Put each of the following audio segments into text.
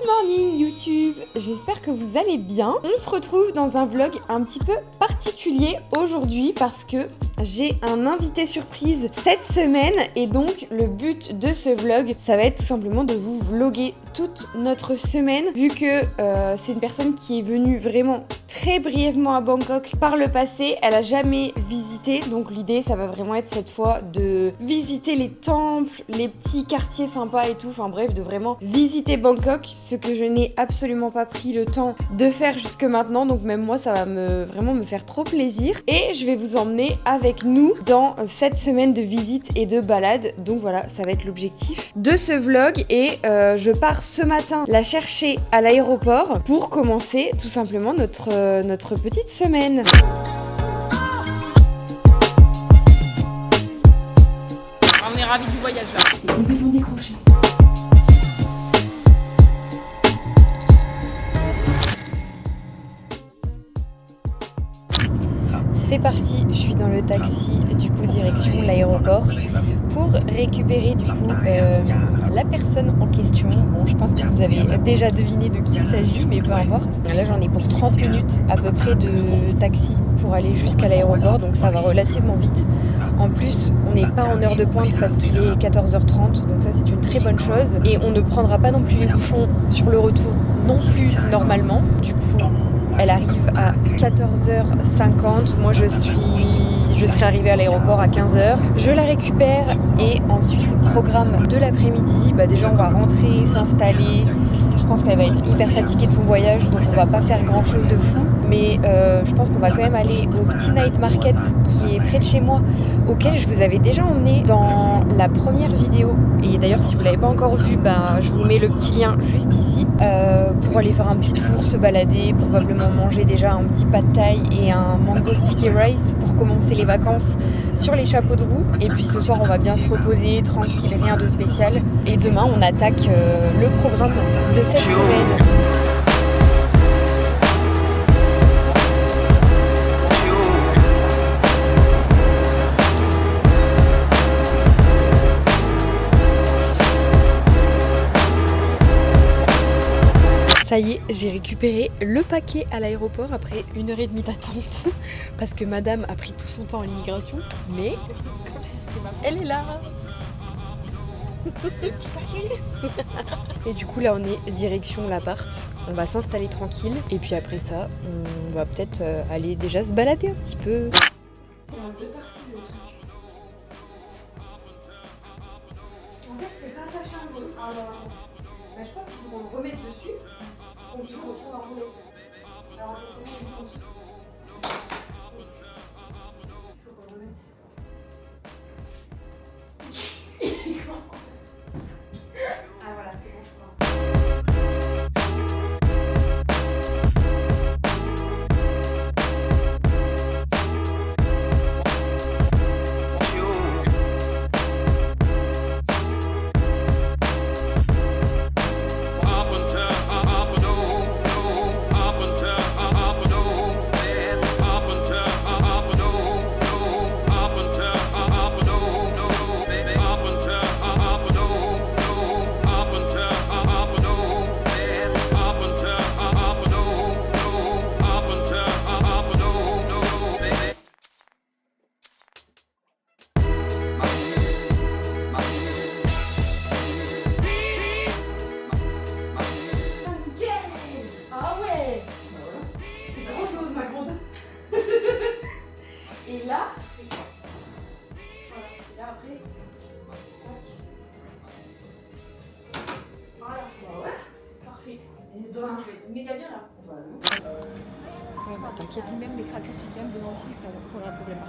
Good morning YouTube, j'espère que vous allez bien. On se retrouve dans un vlog un petit peu particulier aujourd'hui parce que j'ai un invité surprise cette semaine et donc le but de ce vlog, ça va être tout simplement de vous vlogger toute notre semaine vu que c'est une personne qui est venue vraiment très brièvement à Bangkok par le passé, elle a jamais visité, donc l'idée ça va vraiment être cette fois de visiter les temples, les petits quartiers sympas et tout, enfin bref, de vraiment visiter Bangkok, ce que je n'ai absolument pas pris le temps de faire jusque maintenant, donc même moi ça va vraiment me faire trop plaisir et je vais vous emmener avec nous dans cette semaine de visite et de balade, donc voilà, ça va être l'objectif de ce vlog et je pars ce matin la chercher à l'aéroport pour commencer tout simplement notre petite semaine. On est ravis du voyage là. C'est complètement décroché. C'est parti, je suis dans le taxi, du coup direction l'aéroport pour récupérer du coup la personne en question. Bon, je pense que vous avez déjà deviné de qui il s'agit, mais peu importe. Là j'en ai pour 30 minutes à peu près de taxi pour aller jusqu'à l'aéroport, donc ça va relativement vite. En plus, on n'est pas en heure de pointe parce qu'il est 14h30, donc ça c'est une très bonne chose. Et on ne prendra pas non plus les bouchons sur le retour non plus normalement. Du coup, elle arrive à 14h50, moi je serai arrivée à l'aéroport à 15h. Je la récupère et ensuite, programme de l'après-midi, déjà on va rentrer, s'installer. Je pense qu'elle va être hyper fatiguée de son voyage, donc on va pas faire grand chose de fou. Mais je pense qu'on va quand même aller au petit night market qui est près de chez moi, auquel je vous avais déjà emmené dans la première vidéo. Et d'ailleurs si vous l'avez pas encore vu, je vous mets le petit lien juste ici pour aller faire un petit tour, se balader, probablement manger déjà un petit pad thai et un mango sticky rice pour commencer les vacances sur les chapeaux de roue. Et puis ce soir on va bien se reposer, tranquille, rien de spécial. Et demain on attaque le programme de cette semaine. Ça y est, j'ai récupéré le paquet à l'aéroport après 1h30 d'attente parce que madame a pris tout son temps à l'immigration, mais Comme si c'était ma faute. elle est là. Le petit paquet. Et du coup là on est direction l'appart, on va s'installer tranquille et puis après ça on va peut-être aller déjà se balader un petit peu. C'est en deux parties le truc. En fait c'est pas attaché à un gros. Alors attends, je pense qu'il faut qu'on le remette dessus. On retourne en roulette. Alors comment on fait ensuite ? Il faut qu'on remette. Ah voilà, c'est bon, je crois. Et là, c'est quoi ? Voilà, et là après, voilà, ouais, parfait. Et donc, je vais être méga bien là. Ouais, t'as quasi même les crackers qui viennent devant aussi, qu'on a un problème.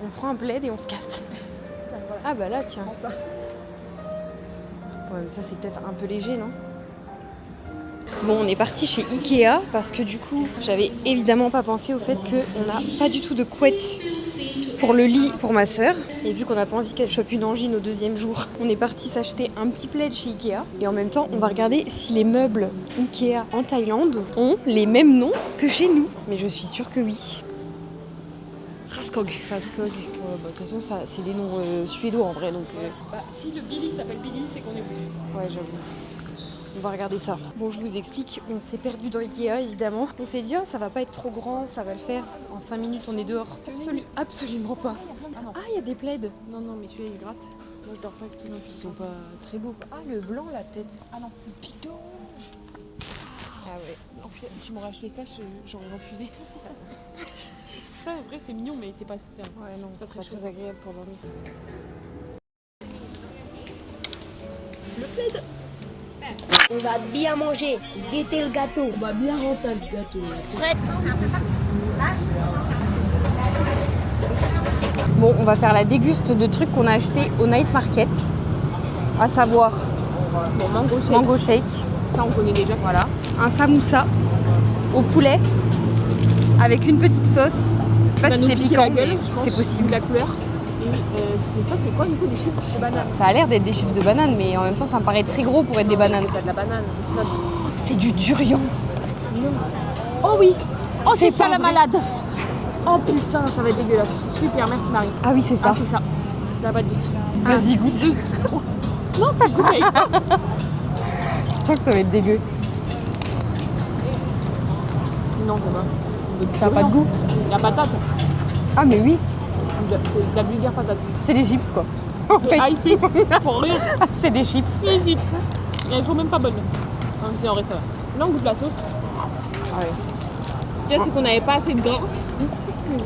on prend un bled et on se casse. Tiens, voilà. Ah bah là, tiens. Prends ça. Ouais, mais ça c'est peut-être un peu léger, non ? Bon, on est parti chez Ikea parce que du coup, j'avais évidemment pas pensé au fait qu'on n'a pas du tout de couette pour le lit pour ma sœur. Et vu qu'on n'a pas envie qu'elle chope une angine au deuxième jour, on est parti s'acheter un petit plaid chez Ikea. Et en même temps, on va regarder si les meubles Ikea en Thaïlande ont les mêmes noms que chez nous. Mais je suis sûre que oui. Raskog. Raskog. De toute façon, ça, c'est des noms suédois en vrai, donc... Si le Billy s'appelle Billy, c'est qu'on est bon. Ouais, j'avoue. On va regarder ça. Bon, je vous explique, on s'est perdu dans Ikea évidemment. On s'est dit, oh, ça va pas être trop grand, ça va le faire. En 5 minutes, on est dehors. Absolument pas. Ah, il y a des plaids. Non, mais celui-là il gratte. Moi je dors pas avec tout non plus. Ils sont pas très beaux. Ah, le blanc, la tête. Ah non, le bidon. Ah ouais. En fait, si tu m'aurais acheté ça, j'aurais refusé. Ça, en vrai, c'est mignon, mais c'est pas ça. Ouais, non, c'est pas très agréable pour dormir. Le plaid. On va bien manger, guetter le gâteau. On va bien rentrer le gâteau. Prêt? Bon, on va faire la déguste de trucs qu'on a achetés au Night Market. À savoir, Bon, mango shake. mango shake, Ça, on connaît déjà. voilà. Un samoussa au poulet avec une petite sauce. Je sais pas si c'est piquant, la gueule, mais je pense, c'est possible. la couleur. Et ça, c'est quoi du coup des chips de banane? Ça a l'air d'être des chips de banane, mais en même temps, ça me paraît très gros pour être des bananes. C'est pas de la banane. C'est pas de... C'est du durian. Oh oui. Oh, c'est ça pas la vrai. malade. Oh putain, ça va être dégueulasse. Super, merci Marie. Ah oui, c'est ça. Ah, c'est ça. T'as pas de doute. Vas-y, goûte. Non, t'as goûté. Je sens que ça va être dégueu. Non, ça va. Ça a pas de goût. La patate. Ah, mais oui. C'est de la vulgaire patate. C'est des chips, quoi. En fait, hypé pour rien. c'est des chips. Les chips. Elles sont même pas bonnes. Non, c'est vrai, ça va. Là, on goûte la sauce. Ouais. Tiens, c'est qu'on n'avait pas assez de gras.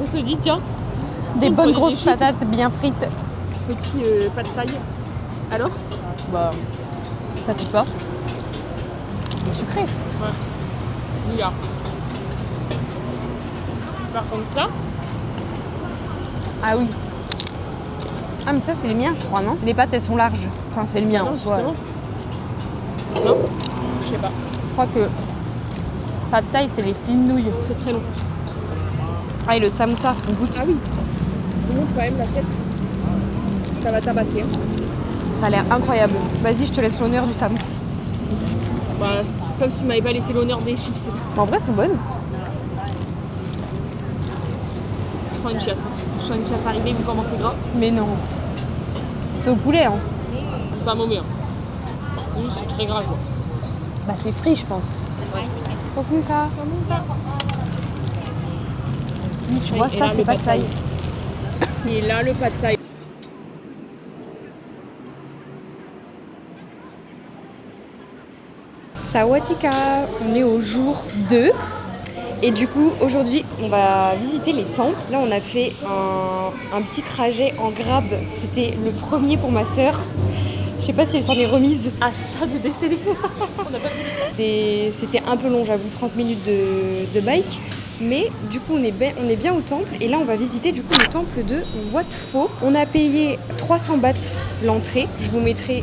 On se dit, tiens, Des on bonnes prenait grosses des chips. patates bien frites. Petit pas de taille. Alors Bah, ça pique pas. C'est sucré. Ouais. Regarde. Par contre, ça, Ah oui. Ah, mais ça, c'est les miens, je crois, non? Les pâtes, elles sont larges. Enfin, c'est le mien non, en soi. justement. Non, je sais pas. Je crois que pas de taille, c'est les fines nouilles. C'est très long. Ah, et le samoussa, on goûte. Ah oui. Je montre quand même l'assiette. Ça va tabasser. Hein. Ça a l'air incroyable. Vas-y, je te laisse l'honneur du samoussa. Bah, comme si tu m'avais pas laissé l'honneur des chips. En vrai, elles sont bonnes. Je sens une chasse. Je sens une chasse arriver vu comment c'est gras. Mais non. C'est au poulet, hein. C'est pas mauvais. Hein. Juste, c'est très gras quoi. Bah, c'est frit, je pense. Kokunka. Oui, tu vois, Et ça, là, c'est le pas de taille. Et là, le pad thai. Sawatika, on est au jour 2 et du coup aujourd'hui on va visiter les temples. Là on a fait un petit trajet en Grab, c'était le premier pour ma sœur. Je sais pas si elle s'en est remise à ça de décéder. C'était un peu long, j'avoue, 30 minutes de bike. Mais du coup on est bien au temple et là on va visiter du coup le temple de Wat Pho. On a payé 300 bahts l'entrée. Je vous mettrai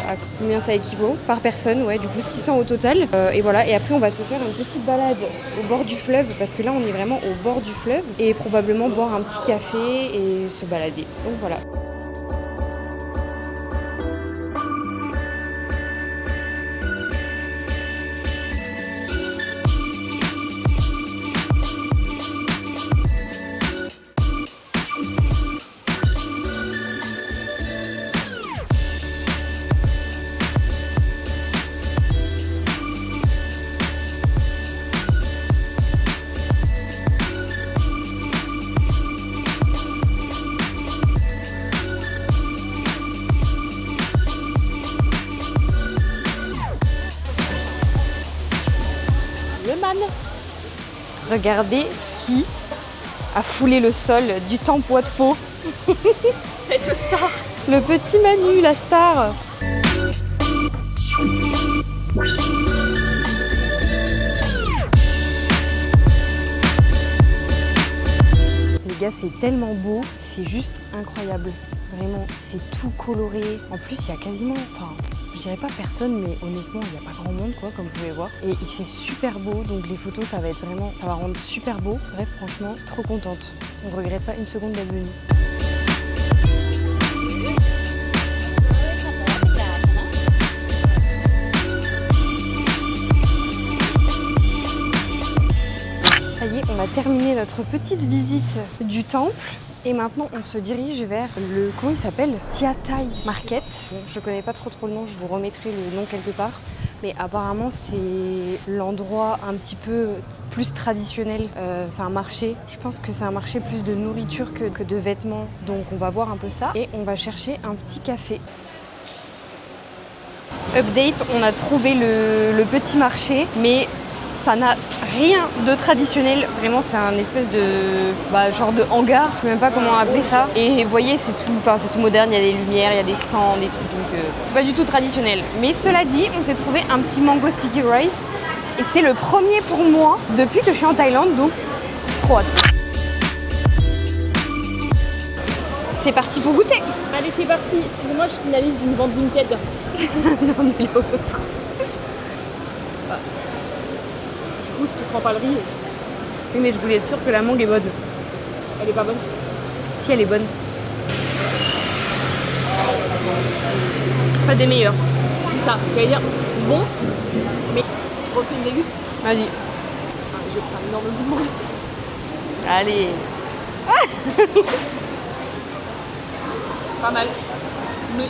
à combien ça équivaut par personne, ouais, du coup 600 au total. Et voilà, et après on va se faire une petite balade au bord du fleuve parce que là on est vraiment au bord du fleuve et probablement boire un petit café et se balader. Donc voilà. Le man. Regardez qui a foulé le sol du temple Wat Pho. Cette star. Le petit Manu, la star. Les gars, c'est tellement beau, c'est juste incroyable. Vraiment, c'est tout coloré. En plus, il y a quasiment, enfin, je dirais pas personne, mais honnêtement, il n'y a pas grand monde, quoi, comme vous pouvez voir. Et il fait super beau, donc les photos, ça va être vraiment, ça va rendre super beau. Bref, franchement, trop contente. On ne regrette pas une seconde d'être venue. Ça y est, on a terminé notre petite visite du temple. Et maintenant, on se dirige vers le, comment il s'appelle, Tia Thai Market. Bon, je connais pas trop le nom, je vous remettrai le nom quelque part. Mais apparemment c'est l'endroit un petit peu plus traditionnel. C'est un marché. Je pense que c'est un marché plus de nourriture que de vêtements. Donc on va voir un peu ça et on va chercher un petit café. Update, on a trouvé le petit marché, mais ça n'a rien de traditionnel. Vraiment, c'est un espèce de genre de hangar. Je sais même pas comment appeler ça. Et vous voyez, c'est tout moderne. Il y a des lumières, il y a des stands et tout. Donc, c'est pas du tout traditionnel. Mais cela dit, on s'est trouvé un petit mango sticky rice. Et c'est le premier pour moi depuis que je suis en Thaïlande. Donc, trop hâte. C'est parti pour goûter. Allez, c'est parti. Excusez-moi, je finalise une vente Vinted. Non, mais l'autre. Du coup, si tu prends pas le riz, Oui, mais je voulais être sûre que la mangue est bonne. elle est pas bonne. Si elle est bonne. Pas des meilleures. C'est ça. J'allais dire bon, mais je refais une déguste. Vas-y. Enfin, je vais prendre un énorme bout de mangue. Allez. Pas mal. Mais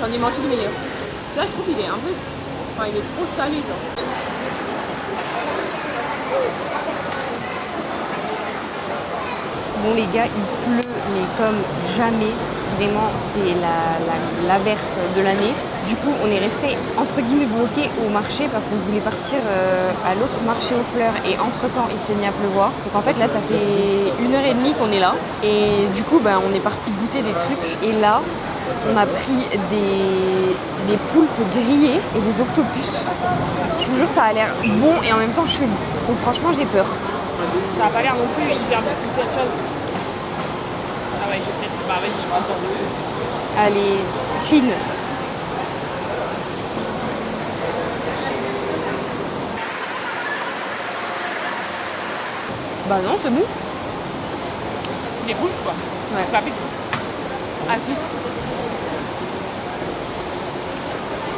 j'en ai mangé de meilleurs. Là, je trouve qu'il est un peu. Enfin, il est trop salé, genre. Bon les gars, il pleut, mais comme jamais. Vraiment, c'est l'averse de l'année. Du coup, on est resté entre guillemets bloqué au marché parce qu'on voulait partir à l'autre marché aux fleurs et entre-temps, il s'est mis à pleuvoir. Donc en fait, là, ça fait 1h30 qu'on est là. Et du coup, on est parti goûter des trucs. Et là, on a pris des poulpes grillées et des octopus. Je vous jure, ça a l'air bon et en même temps chelou. Donc franchement, j'ai peur. Ça a pas l'air non plus hyper fun. Ah ouais, je vais peut-être. Bah vas-y, je prends le temps. Allez, chill. Bah non, c'est bon. Il est cool, quoi. Ouais. Pas pique. Ah si.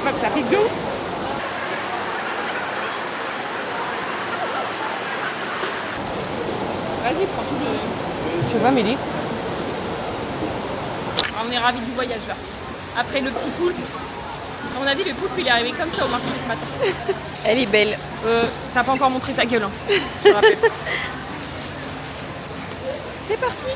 Ouais, ça pique de ouf. Vas-y, prends tout le. Je sais pas m'aider. On est ravis du voyage là. Après le petit poulpe. À mon avis, le poulpe il est arrivé comme ça au marché ce matin. Elle est belle. T'as pas encore montré ta gueule, hein. Je te rappelle. C'est parti.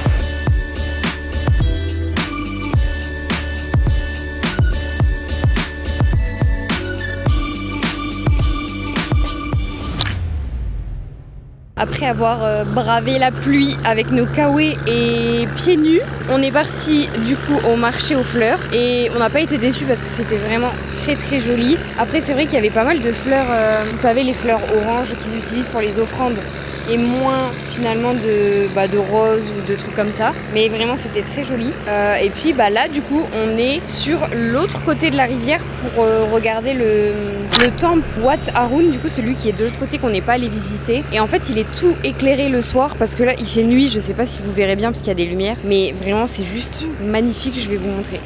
Après avoir bravé la pluie avec nos kawaii et pieds nus, on est parti du coup au marché aux fleurs et on n'a pas été déçus parce que c'était vraiment très très joli. Après c'est vrai qu'il y avait pas mal de fleurs, vous savez les fleurs oranges qu'ils utilisent pour les offrandes et moins finalement de roses ou de trucs comme ça, mais vraiment c'était très joli. Et puis là du coup on est sur l'autre côté de la rivière pour regarder le temple Wat Arun, du coup celui qui est de l'autre côté qu'on n'est pas allé visiter, et en fait il est tout éclairé le soir parce que là il fait nuit. Je sais pas si vous verrez bien parce qu'il y a des lumières, mais vraiment c'est juste magnifique. Je vais vous montrer.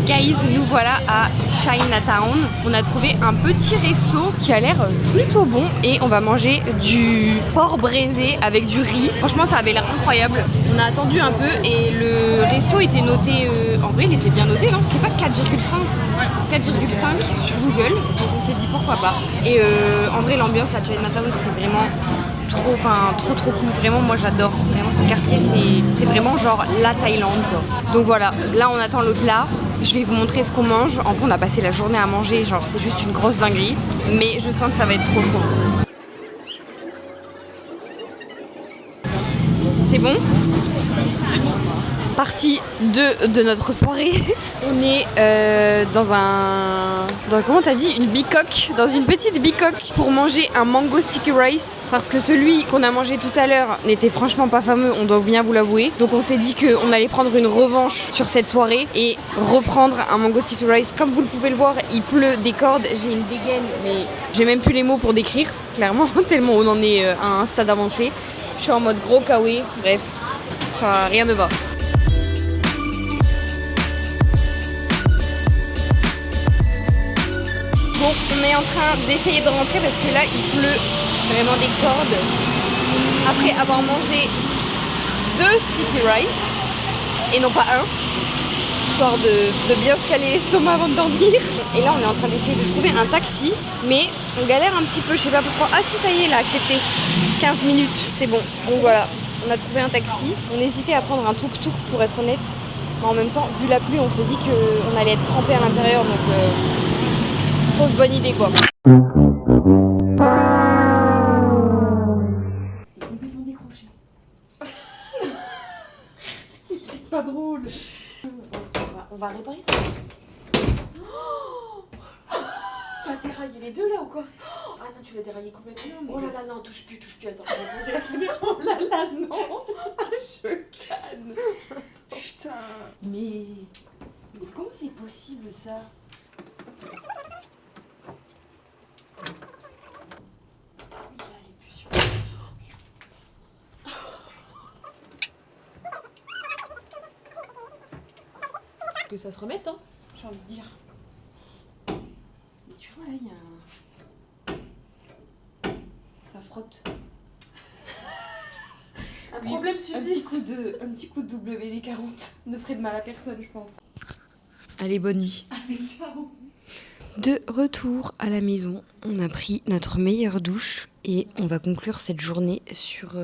Guys, nous voilà à Chinatown. On a trouvé un petit resto qui a l'air plutôt bon et on va manger du porc braisé avec du riz. Franchement, ça avait l'air incroyable. On a attendu un peu et le resto était noté, en vrai il était bien noté, non? C'était pas 4,5? 4,5 sur Google, donc on s'est dit pourquoi pas. Et en vrai l'ambiance à Chinatown c'est vraiment trop cool. Vraiment moi j'adore. Vraiment ce quartier c'est vraiment genre la Thaïlande quoi. Donc voilà, là on attend le plat. Je vais vous montrer ce qu'on mange. En vrai on a passé la journée à manger, genre c'est juste une grosse dinguerie. Mais je sens que ça va être trop bon. C'est bon? Partie 2 de notre soirée. On est comment t'as dit, une bicoque, dans une petite bicoque pour manger un mango sticky rice parce que celui qu'on a mangé tout à l'heure n'était franchement pas fameux, on doit bien vous l'avouer. Donc on s'est dit qu'on allait prendre une revanche sur cette soirée et reprendre un mango sticky rice. Comme vous le pouvez le voir, il pleut des cordes, j'ai une dégaine mais j'ai même plus les mots pour décrire, clairement, tellement on en est à un stade avancé. Je suis en mode gros kawaii, bref, ça rien ne va. Bon, on est en train d'essayer de rentrer parce que là, il pleut vraiment des cordes. Après avoir mangé 2 sticky rice, et non pas un, histoire de bien se caler l'estomac avant de dormir. Et là, on est en train d'essayer de trouver un taxi, mais on galère un petit peu, je sais pas pourquoi. Ah si, ça y est, là, accepté. 15 minutes, c'est bon. Donc voilà, on a trouvé un taxi. On hésitait à prendre un tuk-tuk pour être honnête. Mais en même temps, vu la pluie, on s'est dit qu'on allait être trempé à l'intérieur, donc fausse bonne idée quoi. Complètement décroché. C'est pas drôle. On va réparer ça. T'as déraillé les deux là ou quoi? Ah non, tu l'as déraillé complètement. Oh là là, non, touche plus, attends, on va poser la caméra. Oh là là, non. Je canne. Putain. Mais comment c'est possible ça? Que ça se remette, hein, j'ai envie de dire. Mais tu vois là, il y a un... Ça frotte. Un problème sur 10. Un petit coup de WD-40 ne ferait de mal à personne, je pense. Allez, bonne nuit. Allez, ciao. De retour à la maison, on a pris notre meilleure douche et on va conclure cette journée sur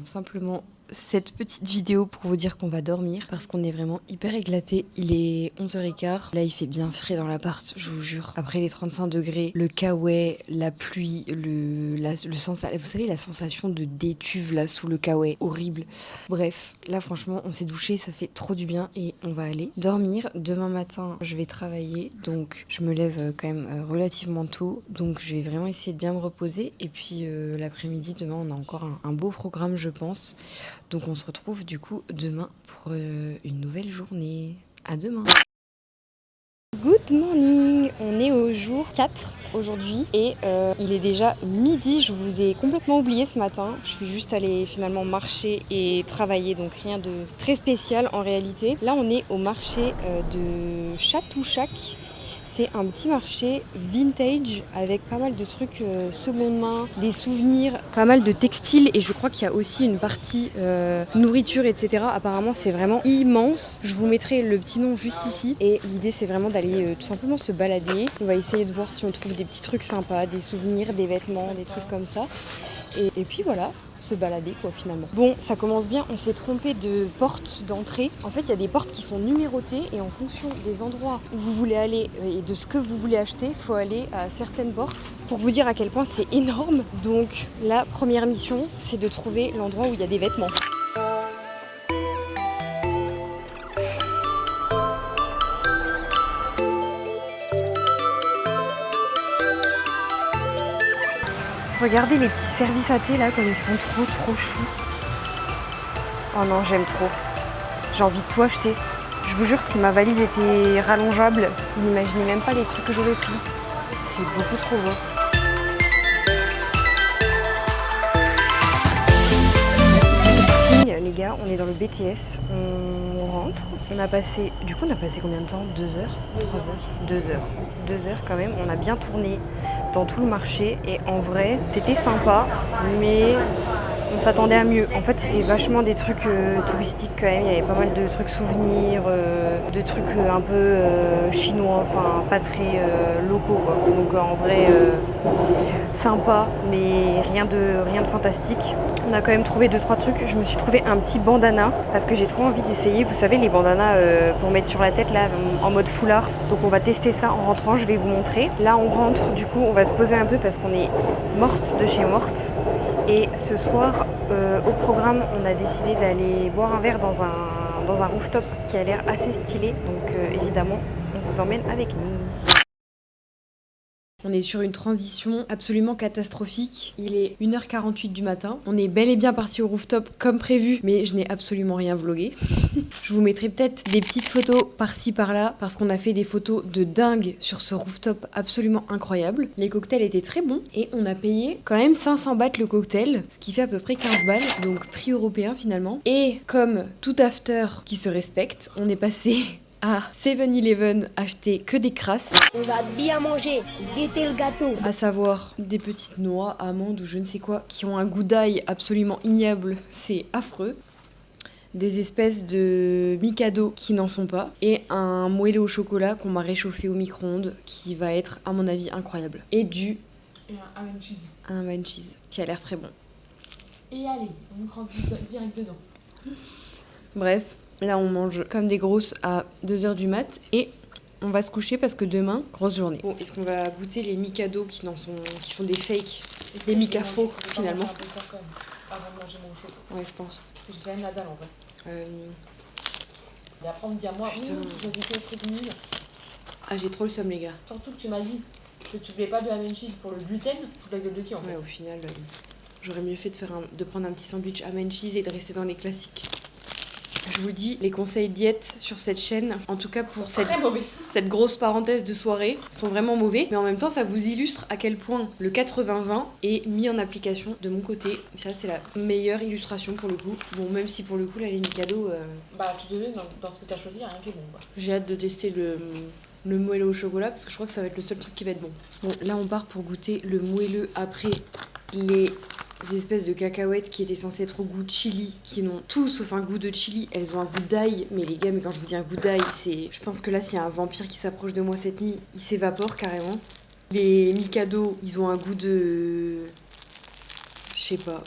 simplement cette petite vidéo pour vous dire qu'on va dormir parce qu'on est vraiment hyper éclatés. Il est 11h15. Là, il fait bien frais dans l'appart, je vous jure. Après les 35 degrés, le kawaii, la pluie, vous savez, la sensation de détuve là sous le kawaii, horrible. Bref, là, franchement, on s'est douché, ça fait trop du bien et on va aller dormir. Demain matin, je vais travailler, donc je me lève quand même relativement tôt. Donc, je vais vraiment essayer de bien me reposer. Et puis, l'après-midi, demain, on a encore un beau programme, je pense. Donc on se retrouve du coup demain pour une nouvelle journée. À demain. Good morning. On est au jour 4 aujourd'hui et il est déjà midi. Je vous ai complètement oublié ce matin. Je suis juste allée finalement marcher et travailler, donc rien de très spécial en réalité. Là on est au marché de Chatouchac. C'est un petit marché vintage avec pas mal de trucs seconde main, des souvenirs, pas mal de textiles et je crois qu'il y a aussi une partie nourriture, etc. Apparemment c'est vraiment immense. Je vous mettrai le petit nom juste ici et l'idée c'est vraiment d'aller tout simplement se balader. On va essayer de voir si on trouve des petits trucs sympas, des souvenirs, des vêtements, des trucs comme ça. Et puis voilà, se balader quoi finalement. Bon, ça commence bien, on s'est trompé de porte d'entrée. En fait, il y a des portes qui sont numérotées et en fonction des endroits où vous voulez aller et de ce que vous voulez acheter, il faut aller à certaines portes pour vous dire à quel point c'est énorme. Donc la première mission, c'est de trouver l'endroit où il y a des vêtements. Regardez les petits services à thé là, comme ils sont trop choux. Oh non, j'aime trop. J'ai envie de tout acheter. Je vous jure, si ma valise était rallongeable, vous n'imaginez même pas les trucs que j'aurais pris. C'est beaucoup trop beau. Les gars, on est dans le BTS, on rentre, on a passé combien de temps? 2 heures? 3 heures? 2 heures. 2 heures quand même, on a bien tourné dans tout le marché et en vrai, c'était sympa, mais on s'attendait à mieux. En fait, c'était vachement des trucs touristiques quand même, il y avait pas mal de trucs souvenirs, de trucs un peu chinois, enfin pas très locaux quoi. Donc en vrai, sympa, mais rien de fantastique. On a quand même trouvé 2-3 trucs. Je me suis trouvé un petit bandana parce que j'ai trop envie d'essayer. Vous savez, les bandanas pour mettre sur la tête là, en mode foulard. Donc on va tester ça en rentrant. Je vais vous montrer. Là, on rentre. Du coup, on va se poser un peu parce qu'on est morte de chez morte. Et ce soir, au programme, on a décidé d'aller boire un verre dans un rooftop qui a l'air assez stylé. Donc évidemment, on vous emmène avec nous. On est sur une transition absolument catastrophique. Il est 1h48 du matin. On est bel et bien parti au rooftop comme prévu, mais je n'ai absolument rien vlogué. Je vous mettrai peut-être des petites photos par-ci par-là, parce qu'on a fait des photos de dingue sur ce rooftop absolument incroyable. Les cocktails étaient très bons et on a payé quand même 500 bahts le cocktail, ce qui fait à peu près 15 balles, donc prix européen finalement. Et comme tout after qui se respecte, on est passé à 7-Eleven acheter que des crasses, On va bien manger, guetter le gâteau. à savoir des petites noix, amandes ou je ne sais quoi, qui ont un goût d'ail absolument ignoble, c'est affreux. Des espèces de Mikado qui n'en sont pas, et un moelleux au chocolat qu'on m'a réchauffé au micro-ondes, qui va être à mon avis incroyable. Et Et un ham and cheese. un mac and cheese, qui a l'air très bon. Et allez, on croque direct dedans. Bref, là on mange comme des grosses à 2h du mat, et on va se coucher parce que demain, grosse journée. Bon, est-ce qu'on va goûter les Mikado qui sont des fakes, des Mikafaux finalement? Je vais un peu ça quand même, avant de manger mon chocolat. Ouais, je pense. Parce que j'ai quand même la dalle en vrai. Euh, Et après on me dit à moi, Putain. tu choisis que le truc nul. Ah, j'ai trop le seum, les gars. Surtout que tu m'as dit que tu voulais pas de ham and cheese pour le gluten. Fous la gueule de qui en fait? Ouais, au final, j'aurais mieux fait de prendre un petit sandwich ham and cheese et de rester dans les classiques. Je vous dis, les conseils diète sur cette chaîne, en tout cas pour Très mauvais. cette grosse parenthèse de soirée, sont vraiment mauvais. Mais en même temps, ça vous illustre à quel point le 80-20 est mis en application de mon côté. Ça, c'est la meilleure illustration pour le coup. Bon, même si pour le coup, là, les Mikado, Bah, tout de suite, dans ce que t'as choisi, y'a rien qui est bon quoi. j'ai hâte de tester le moelleux au chocolat parce que je crois que ça va être le seul truc qui va être bon. Bon, là, on part pour goûter le moelleux après les espèces de cacahuètes qui étaient censées être au goût de chili, qui n'ont tout sauf un goût de chili. Elles ont un goût d'ail, mais les gars, mais quand je vous dis un goût d'ail, c'est... Je pense que là, s'il y a un vampire qui s'approche de moi cette nuit, il s'évapore carrément. Les Mikado, ils ont un goût de... Je sais pas,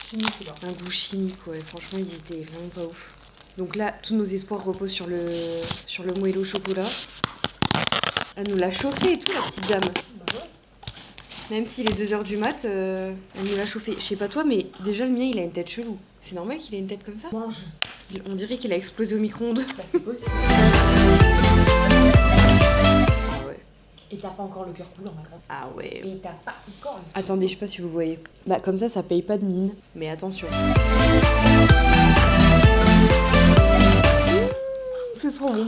Chimique là. un goût chimique, ouais. Franchement, ils étaient vraiment pas ouf. Donc là, tous nos espoirs reposent sur le moelleux au chocolat. Elle nous l'a chauffé et tout, la petite dame. Bah ouais. Même s'il est 2h du mat, elle nous l'a chauffé. Je sais pas toi, mais déjà le mien, il a une tête chelou. C'est normal qu'il ait une tête comme ça? Mange. On dirait qu'il a explosé au micro-ondes. Bah, c'est possible. Ah ouais. Et t'as pas encore le cœur coulant, ma grande. Ah ouais. Et t'as pas encore le cœur. Attendez, je sais pas si vous voyez. Bah comme ça paye pas de mine. Mais attention. C'est trop bon.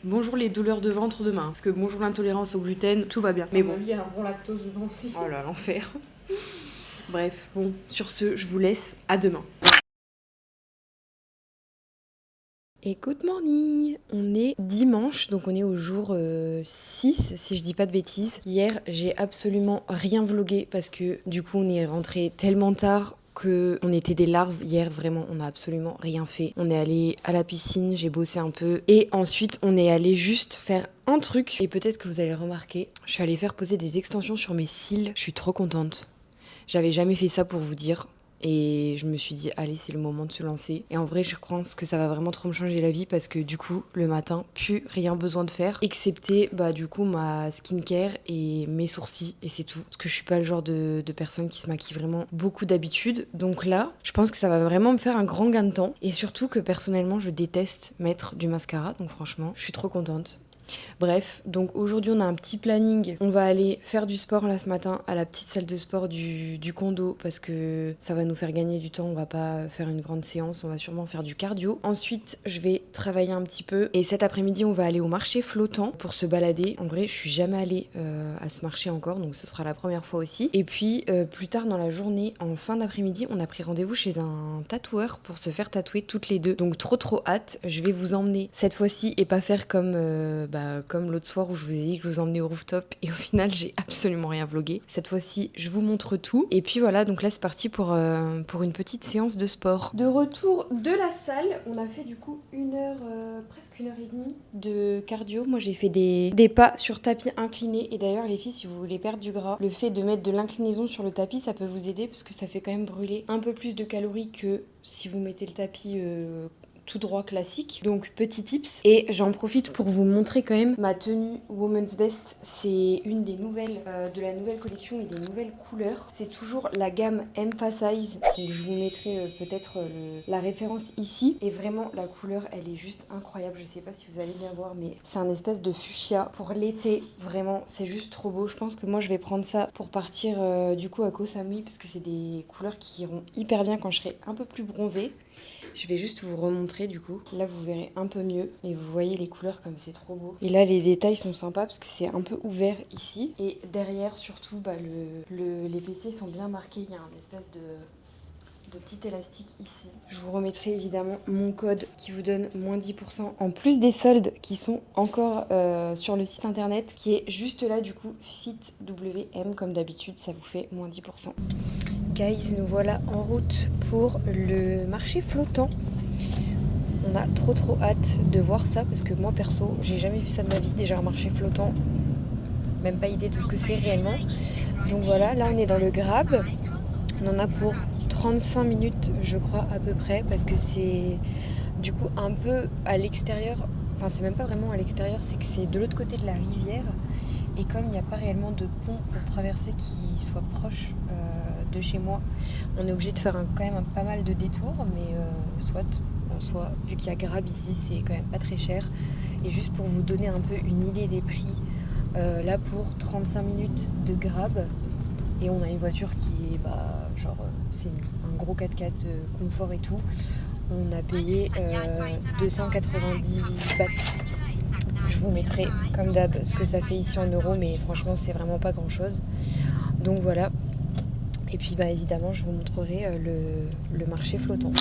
Bonjour les douleurs de ventre demain. Parce que bonjour l'intolérance au gluten, tout va bien. Mais bon. Il y a un bon lactose dedans aussi. Oh là, l'enfer. Bref, bon, sur ce, je vous laisse. À demain. Et good morning. On est dimanche, donc on est au jour 6, si je dis pas de bêtises. Hier, j'ai absolument rien vlogué parce que du coup, on est rentré tellement tard que on était des larves hier, vraiment, on a absolument rien fait. On est allé à la piscine, j'ai bossé un peu et ensuite on est allé juste faire un truc et peut-être que vous allez le remarquer, je suis allée faire poser des extensions sur mes cils, je suis trop contente. J'avais jamais fait ça pour vous dire. Et je me suis dit, allez, c'est le moment de se lancer. Et en vrai, je pense que ça va vraiment trop me changer la vie parce que du coup, le matin, plus rien besoin de faire, excepté du coup ma skincare et mes sourcils. Et c'est tout. Parce que je suis pas le genre de personne qui se maquille vraiment beaucoup d'habitude. Donc là, je pense que ça va vraiment me faire un grand gain de temps. Et surtout que personnellement, je déteste mettre du mascara. Donc franchement, je suis trop contente. Bref, donc aujourd'hui on a un petit planning. On va aller faire du sport là ce matin à la petite salle de sport du condo parce que ça va nous faire gagner du temps. On va pas faire une grande séance, on va sûrement faire du cardio. Ensuite, je vais travailler un petit peu et cet après-midi on va aller au marché flottant pour se balader. En vrai, je suis jamais allée à ce marché encore, donc ce sera la première fois aussi. Et puis plus tard dans la journée, en fin d'après-midi, on a pris rendez-vous chez un tatoueur pour se faire tatouer toutes les deux. Donc trop hâte. Je vais vous emmener cette fois-ci et pas faire comme l'autre soir où je vous ai dit que je vous emmenais au rooftop et au final j'ai absolument rien vlogué. Cette fois-ci je vous montre tout et puis voilà, donc là c'est parti pour une petite séance de sport. De retour de la salle, on a fait du coup presque 1h30 de cardio. Moi j'ai fait des pas sur tapis incliné et d'ailleurs les filles, si vous voulez perdre du gras, le fait de mettre de l'inclinaison sur le tapis ça peut vous aider parce que ça fait quand même brûler un peu plus de calories que si vous mettez le tapis tout droit classique. Donc petit tips. Et j'en profite pour vous montrer quand même ma tenue Woman's Best. C'est une des nouvelles de la nouvelle collection et des nouvelles couleurs. C'est toujours la gamme Emphasize. Donc je vous mettrai peut-être la référence ici. Et vraiment la couleur elle est juste incroyable. Je sais pas si vous allez bien voir mais c'est un espèce de fuchsia pour l'été. Vraiment c'est juste trop beau. Je pense que moi je vais prendre ça pour partir du coup à Koh Samui parce que c'est des couleurs qui iront hyper bien quand je serai un peu plus bronzée. Je vais juste vous remontrer du coup. Là vous verrez un peu mieux. Mais vous voyez les couleurs comme c'est trop beau. Et là les détails sont sympas parce que c'est un peu ouvert ici. Et derrière surtout les fessiers sont bien marqués. Il y a une espèce de petit élastique ici. Je vous remettrai évidemment mon code qui vous donne moins 10%, en plus des soldes qui sont encore sur le site internet, qui est juste là du coup, FitWM, comme d'habitude, ça vous fait moins 10%. Guys, nous voilà en route pour le marché flottant. On a trop hâte de voir ça parce que moi perso, j'ai jamais vu ça de ma vie, déjà un marché flottant. Même pas idée de ce que c'est réellement. Donc voilà, là on est dans le Grab. On en a pour 35 minutes je crois à peu près parce que c'est du coup un peu à l'extérieur. Enfin c'est même pas vraiment à l'extérieur, c'est que c'est de l'autre côté de la rivière. Et comme il n'y a pas réellement de pont pour traverser qui soit proche de chez moi, on est obligé de faire quand même pas mal de détours. Mais en soi, vu qu'il y a Grab ici, c'est quand même pas très cher. Et juste pour vous donner un peu une idée des prix, là pour 35 minutes de Grab, et on a une voiture qui est c'est un gros 4x4 confort et tout, on a payé 290 bahts. Je vous mettrai comme d'hab ce que ça fait ici en euros, mais franchement c'est vraiment pas grand chose. Donc voilà, et puis évidemment je vous montrerai le marché flottant.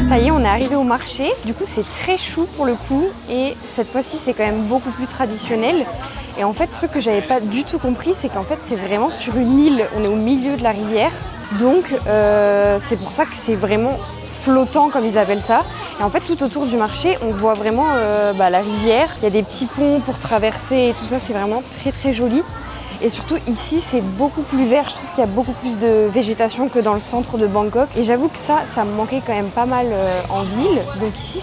Ça y est, on est arrivé au marché. Du coup, c'est très chou pour le coup. Et cette fois-ci, c'est quand même beaucoup plus traditionnel. Et en fait, truc que j'avais pas du tout compris, c'est qu'en fait, c'est vraiment sur une île. On est au milieu de la rivière. Donc, c'est pour ça que c'est vraiment flottant, comme ils appellent ça. Et en fait, tout autour du marché, on voit vraiment la rivière. Il y a des petits ponts pour traverser et tout ça. C'est vraiment très joli. Et surtout ici c'est beaucoup plus vert, je trouve qu'il y a beaucoup plus de végétation que dans le centre de Bangkok. Et j'avoue que ça me manquait quand même pas mal en ville. Donc ici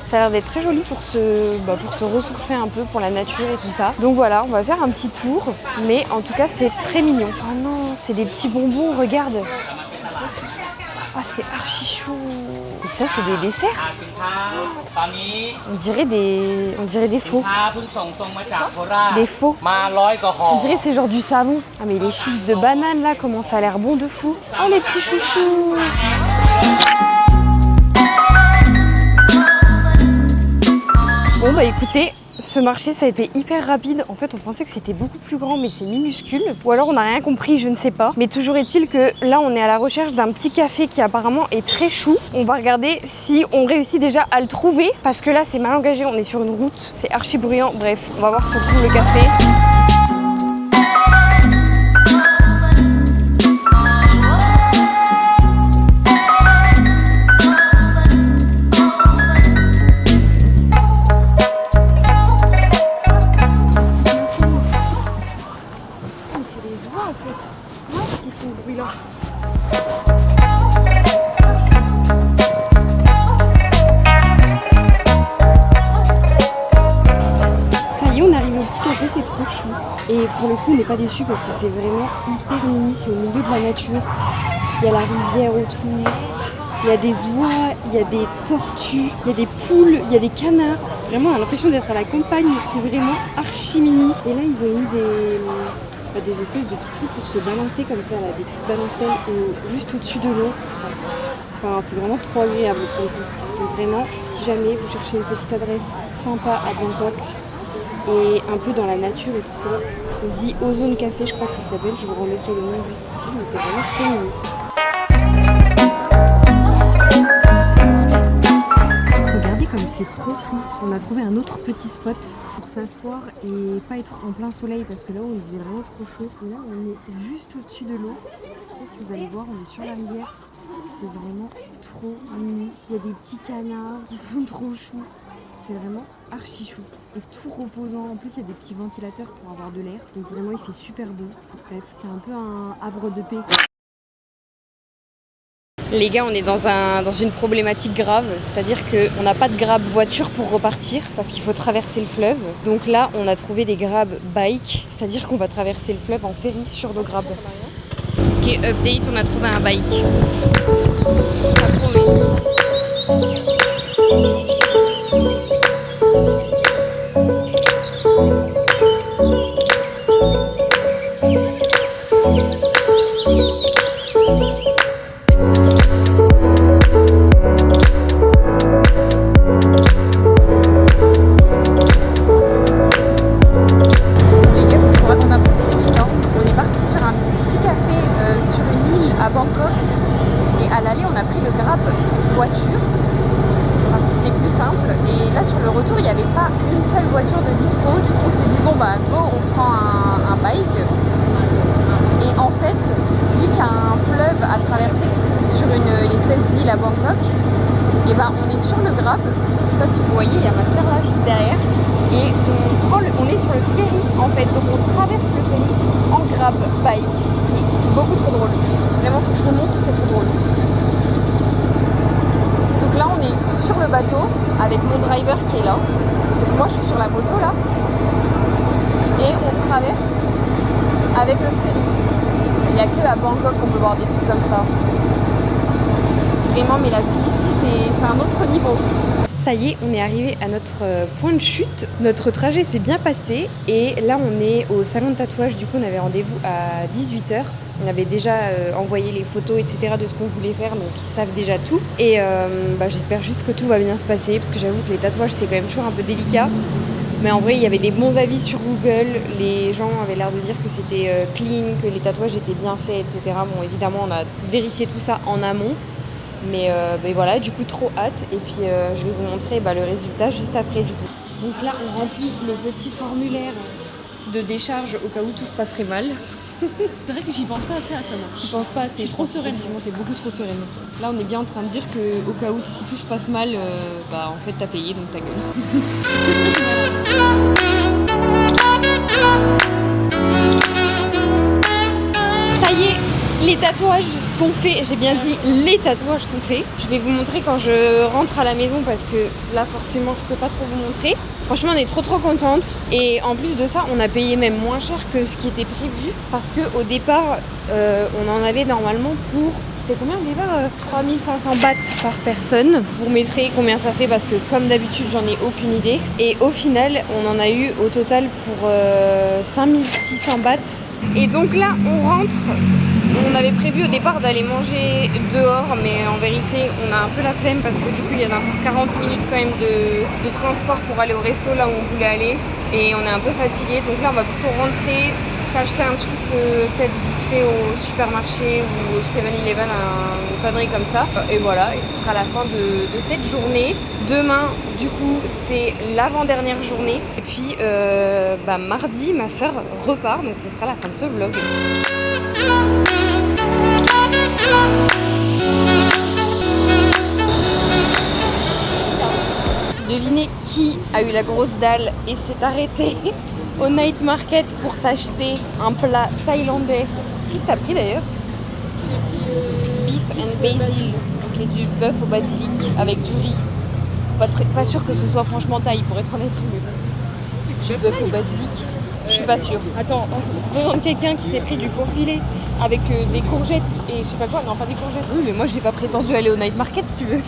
ça a l'air d'être très joli pour se ressourcer un peu, pour la nature et tout ça. Donc voilà, on va faire un petit tour. Mais en tout cas c'est très mignon. Oh non, c'est des petits bonbons, regarde. Ah, c'est archi chou. Et ça, c'est des desserts. On dirait des faux. Des faux. On dirait que c'est genre du savon. Ah, mais les chips de banane, là, comment ça a l'air bon de fou. Oh, les petits chouchous. Bon, écoutez, ce marché, ça a été hyper rapide. En fait, on pensait que c'était beaucoup plus grand, mais c'est minuscule. Ou alors, on n'a rien compris, je ne sais pas. Mais toujours est-il que là, on est à la recherche d'un petit café qui apparemment est très chou. On va regarder si on réussit déjà à le trouver. Parce que là, c'est mal engagé. On est sur une route. C'est archi bruyant. Bref, on va voir si on trouve le café. C'est trop chou. Et pour le coup, on n'est pas déçus parce que c'est vraiment hyper mini. C'est au milieu de la nature. Il y a la rivière autour. Il y a des oies, il y a des tortues, il y a des poules, il y a des canards. Vraiment, on a l'impression d'être à la campagne. C'est vraiment archi mini. Et là, ils ont mis des espèces de petits trucs pour se balancer comme ça, là, des petites balancelles juste au-dessus de l'eau. Enfin, c'est vraiment trop agréable pour le coup. Donc vraiment, si jamais vous cherchez une petite adresse sympa à Bangkok, et un peu dans la nature et tout ça. The Ozone Café, je crois que ça s'appelle. Je vous remettrai le nom juste ici, mais c'est vraiment très mignon. Regardez comme c'est trop chou. On a trouvé un autre petit spot pour s'asseoir et pas être en plein soleil parce que là on faisait vraiment trop chaud. Et là on est juste au-dessus de l'eau. Si vous allez voir, on est sur la rivière. C'est vraiment trop mignon. Il y a des petits canards qui sont trop choux. C'est vraiment archi chou et tout reposant. En plus, il y a des petits ventilateurs pour avoir de l'air. Donc vraiment, il fait super bon. Bref, c'est un peu un havre de paix. Les gars, on est dans une problématique grave. C'est-à-dire qu'on n'a pas de grab voiture pour repartir parce qu'il faut traverser le fleuve. Donc là, on a trouvé des grab bike. C'est-à-dire qu'on va traverser le fleuve en ferry sur nos grabs. Ok, update, on a trouvé un bike. Ça promet. à Bangkok et à l'aller on a pris le Grab voiture parce que c'était plus simple et là sur le retour il n'y avait pas une seule voiture de dispo, du coup on s'est dit bon bah go on prend un bike et en fait vu qu'il y a un fleuve à traverser parce que c'est sur une espèce d'île à Bangkok et ben on est sur le Grab, je sais pas si vous voyez, il y a ma soeur là juste derrière et on est sur le ferry en fait, donc on traverse le ferry en Grab bike, c'est beaucoup trop drôle, vraiment faut que je vous montre, c'est trop drôle. Donc là on est sur le bateau avec mon driver qui est là, donc moi je suis sur la moto là et on traverse avec le ferry. Il n'y a que à Bangkok qu'on peut voir des trucs comme ça. Vraiment, mais la vie ici, c'est un autre niveau. Ça y est, on est arrivé à notre point de chute. Notre trajet s'est bien passé et là, on est au salon de tatouage. Du coup, on avait rendez-vous à 18h. On avait déjà envoyé les photos, etc. de ce qu'on voulait faire, donc ils savent déjà tout. Et j'espère juste que tout va bien se passer parce que j'avoue que les tatouages, c'est quand même toujours un peu délicat. Mais en vrai, il y avait des bons avis sur Google. Les gens avaient l'air de dire que c'était clean, que les tatouages étaient bien faits, etc. Bon, évidemment, on a vérifié tout ça en amont. Mais voilà, du coup, trop hâte. Et puis, je vais vous montrer le résultat juste après, du coup. Donc là, on remplit le petit formulaire de décharge au cas où tout se passerait mal. C'est vrai que j'y pense pas assez à ça. J'y pense pas assez. Je suis trop sereine. T'es beaucoup trop sereine. Là, on est bien en train de dire que au cas où, si tout se passe mal, en fait, t'as payé, donc ta gueule. Ça y est, les tatouages sont faits. J'ai bien dit, les tatouages sont faits. Je vais vous montrer quand je rentre à la maison parce que là, forcément, je peux pas trop vous montrer. Franchement, on est trop contente. Et en plus de ça, on a payé même moins cher que ce qui était prévu. Parce qu'au départ, on en avait normalement pour... C'était combien au départ 3500 bahts par personne. Vous mettrez combien ça fait parce que comme d'habitude, j'en ai aucune idée. Et au final, on en a eu au total pour 5600 bahts. Et donc là, on rentre. On avait prévu au départ d'aller manger dehors, mais en vérité, on a un peu la flemme parce que du coup, il y en a pour 40 minutes quand même de transport pour aller au resto là où on voulait aller. Et on est un peu fatigué, donc là, on va plutôt rentrer, s'acheter un truc peut-être vite fait au supermarché ou au 7-Eleven, une connerie comme ça. Et voilà, et ce sera la fin de cette journée. Demain, du coup, c'est l'avant-dernière journée. Et puis, mardi, ma soeur repart, donc ce sera la fin de ce vlog. Devinez qui a eu la grosse dalle et s'est arrêté au night market pour s'acheter un plat thaïlandais. Qu'est-ce que t'as pris d'ailleurs? Beef and basil, ok, du bœuf au basilic avec du riz. Pas sûr que ce soit franchement thaï pour être honnête, mais du bœuf au basilic. Je suis pas sûre. Attends, on demande quelqu'un qui s'est pris du faux filet avec des courgettes et je sais pas quoi, non pas des courgettes. Oui, mais moi j'ai pas prétendu aller au night market si tu veux.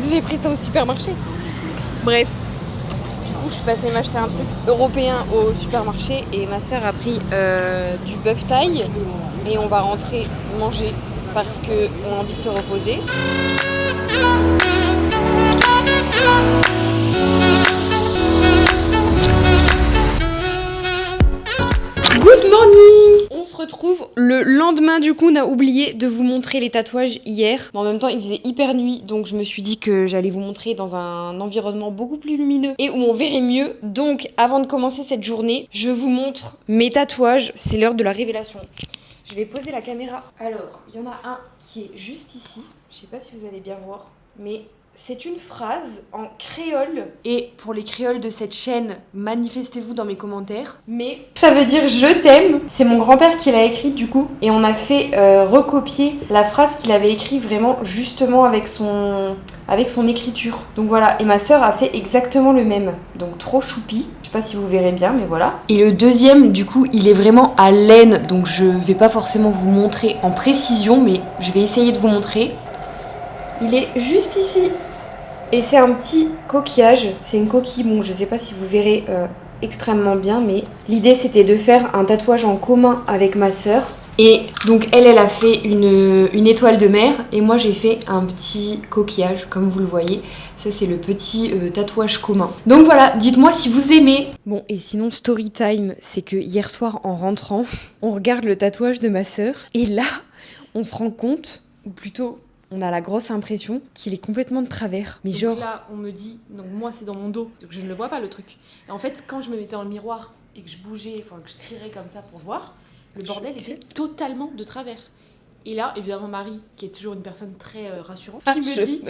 J'ai pris ça au supermarché. Bref, du coup je suis passée m'acheter un truc européen au supermarché et ma soeur a pris du bœuf thaï et on va rentrer manger parce qu'on a envie de se reposer. Good morning! On se retrouve le lendemain, du coup on a oublié de vous montrer les tatouages hier. Mais en même temps il faisait hyper nuit donc je me suis dit que j'allais vous montrer dans un environnement beaucoup plus lumineux et où on verrait mieux. Donc avant de commencer cette journée, je vous montre mes tatouages. C'est l'heure de la révélation. Je vais poser la caméra. Alors, il y en a un qui est juste ici. Je sais pas si vous allez bien voir, mais... c'est une phrase en créole. Et pour les créoles de cette chaîne, manifestez-vous dans mes commentaires. Mais ça veut dire je t'aime. C'est mon grand-père qui l'a écrite du coup. Et on a fait recopier la phrase qu'il avait écrite vraiment justement avec son écriture. Donc voilà. Et ma sœur a fait exactement le même. Donc trop choupi. Je sais pas si vous verrez bien, mais voilà. Et le deuxième, du coup, il est vraiment à laine. Donc je vais pas forcément vous montrer en précision, mais je vais essayer de vous montrer. Il est juste ici. Et c'est un petit coquillage. C'est une coquille, bon je sais pas si vous verrez extrêmement bien, mais l'idée c'était de faire un tatouage en commun avec ma sœur. Et donc elle a fait une étoile de mer et moi j'ai fait un petit coquillage comme vous le voyez. Ça c'est le petit tatouage commun. Donc voilà, dites-moi si vous aimez. Bon et sinon story time, c'est que hier soir en rentrant, on regarde le tatouage de ma sœur et là... on se rend compte, ou plutôt on a la grosse impression qu'il est complètement de travers. Mais donc genre... là, on me dit, donc moi c'est dans mon dos, donc je ne le vois pas le truc. Et en fait, quand je me mettais dans le miroir et que je bougeais, enfin que je tirais comme ça pour voir, le bordel était totalement de travers. Et là, évidemment, Marie, qui est toujours une personne très rassurante, qui me dit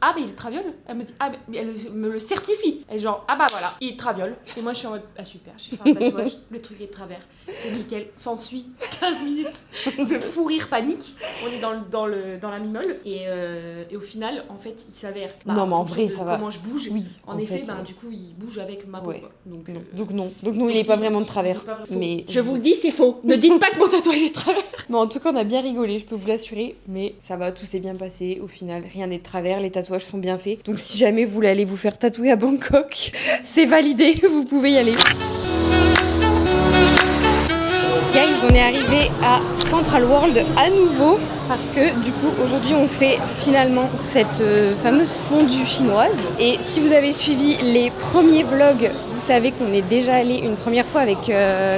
ah, mais il est traviole. Elle me dit ah, mais elle me le certifie. Elle est genre ah, bah voilà, il est traviole. Et moi, je suis en mode ah, super, j'ai fait un tatouage, le truc est de travers. C'est nickel. S'ensuit 15 minutes de fou rire panique. On est dans la mimole. Et au final, en fait, il s'avère. Non, mais en vrai, ça va. Comment je bouge. Oui, en effet, du coup, il bouge avec ma peau. Ouais. Quoi. Donc non, il est pas vraiment de travers. Mais je vous le dis, c'est faux. Ne dites pas que mon tatouage est de travers. Mais en tout cas, on a bien rigolé, je peux vous l'assurer. Mais ça va, tout s'est bien passé. Au final, rien n'est de travers. Les tatouages sont bien faits. Donc si jamais vous voulez aller vous faire tatouer à Bangkok, c'est validé. Vous pouvez y aller. Guys, on est arrivé à Central World à nouveau parce que du coup aujourd'hui on fait finalement cette fameuse fondue chinoise. Et si vous avez suivi les premiers vlogs, vous savez qu'on est déjà allé une première fois avec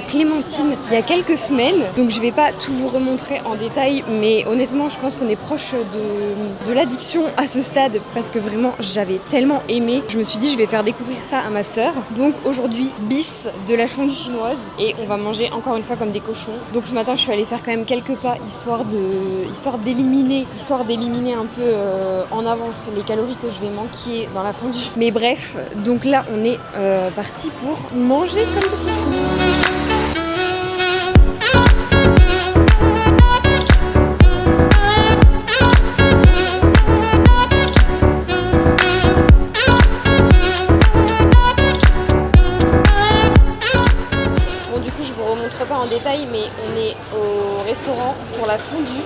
Clémentine il y a quelques semaines. Donc je vais pas tout vous remontrer en détail, mais honnêtement je pense qu'on est proche de l'addiction à ce stade parce que vraiment j'avais tellement aimé. Je me suis dit je vais faire découvrir ça à ma sœur. Donc aujourd'hui bis de la fondue chinoise et on va manger encore une fois comme des cochons. Donc ce matin je suis allée faire quand même quelques pas histoire d'éliminer un peu en avance les calories que je vais manquer dans la fondue. Mais bref, donc là on est parti pour manger comme des cochons. Pas en détail, mais on est au restaurant pour la fondue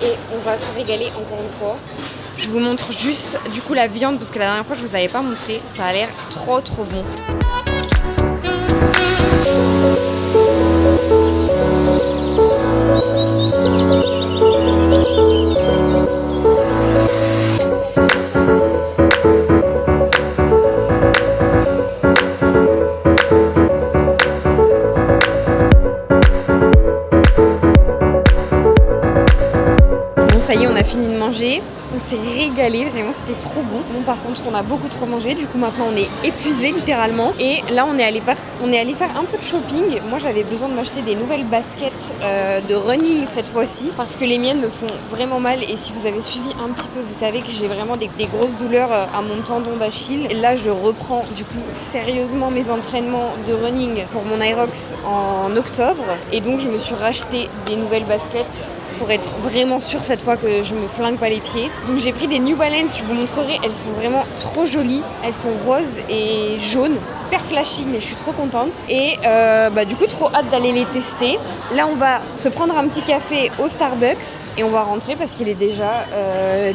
et on va se régaler encore une fois. Je vous montre juste du coup la viande parce que la dernière fois je vous avais pas montré, ça a l'air trop bon. Ça y est, on a fini de manger, on s'est régalé, vraiment c'était trop bon. Bon par contre on a beaucoup trop mangé, du coup maintenant on est épuisé littéralement. Et là on est allé faire un peu de shopping. Moi j'avais besoin de m'acheter des nouvelles baskets de running cette fois-ci parce que les miennes me font vraiment mal. Et si vous avez suivi un petit peu, vous savez que j'ai vraiment des grosses douleurs à mon tendon d'Achille. Et là je reprends du coup sérieusement mes entraînements de running pour mon Aerox en octobre. Et donc je me suis racheté des nouvelles baskets pour être vraiment sûre cette fois que je me flingue pas les pieds. Donc j'ai pris des New Balance, je vous montrerai, elles sont vraiment trop jolies. Elles sont roses et jaunes, hyper flashy, mais je suis trop contente. Et du coup trop hâte d'aller les tester. Là on va se prendre un petit café au Starbucks et on va rentrer parce qu'il est déjà